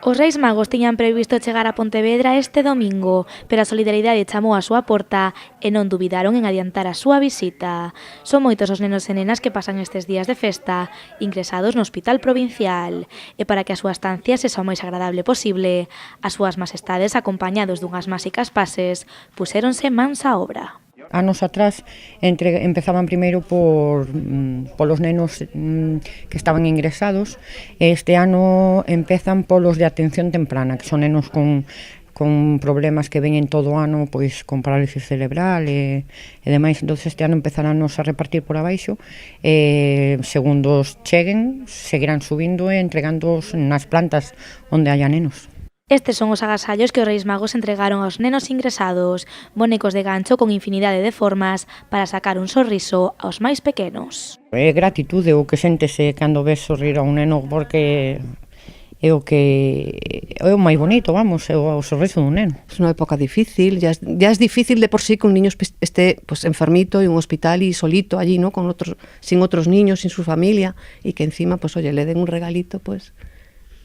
Os Reis Magos tiñan previsto chegar a Pontevedra este domingo, pero a solidaridade chamou á súa porta e non dubidaron en adiantar a súa visita. Son moitos os nenos e nenas que pasan estes días de festa ingresados no Hospital Provincial e para que a súa estancia sexa o máis agradable posible, as súas majestades, acompañados dunhas máxicas pases, puséronse mans á obra. Anos atrás empezaban primeiro polos nenos que estaban ingresados e este ano empezan polos de atención temprana, que son nenos con problemas que veñen todo o ano, pois con parálisis cerebral e demais. Entón este ano empezaranos a repartir por abaixo e segundo os cheguen seguirán subindo e entregándoos nas plantas onde haya nenos. Estes son os agasallos que os Reis Magos entregaron aos nenos ingresados, bonecos de gancho con infinidade de formas para sacar un sorriso aos máis pequenos. É gratitude o que séntese cando ves sorrir a un neno, porque é o máis bonito, vamos, é o sorriso dun neno. É unha época difícil, ya es difícil de por sí que un niño esté pues, enfermito en un hospital y solito allí, ¿no? Sin otros niños, sin su familia, y que encima, pues oye, le den un regalito, pues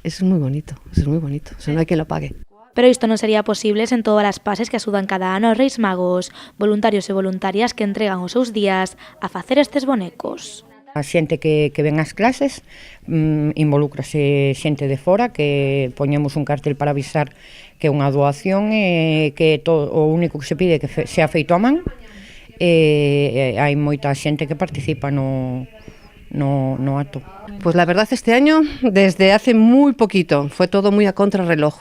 eso es muy bonito, eso no hay quien lo pague. Pero isto non sería posible sen todas as pases que axudan cada ano aos Reis Magos, voluntarios e voluntarias que entregan os seus días a facer estes bonecos. A xente que ven as clases, involúcrase xente de fora, que poñemos un cartel para avisar que é unha doación e que o único que se pide é que sea feito a man, e hai moita xente que participa no acto. Pues la verdad este año, desde hace muy poquito, fue todo muy a contrarreloj.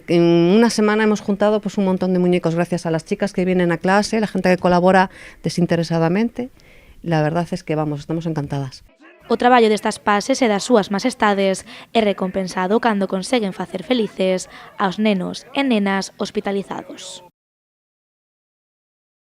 En una semana hemos juntado pues un montón de muñecos gracias a las chicas que vienen a clase, la gente que colabora desinteresadamente. La verdad es que estamos encantadas. O traballo destas pases e das súas majestades é recompensado cando conseguen facer felices aos nenos e nenas hospitalizados.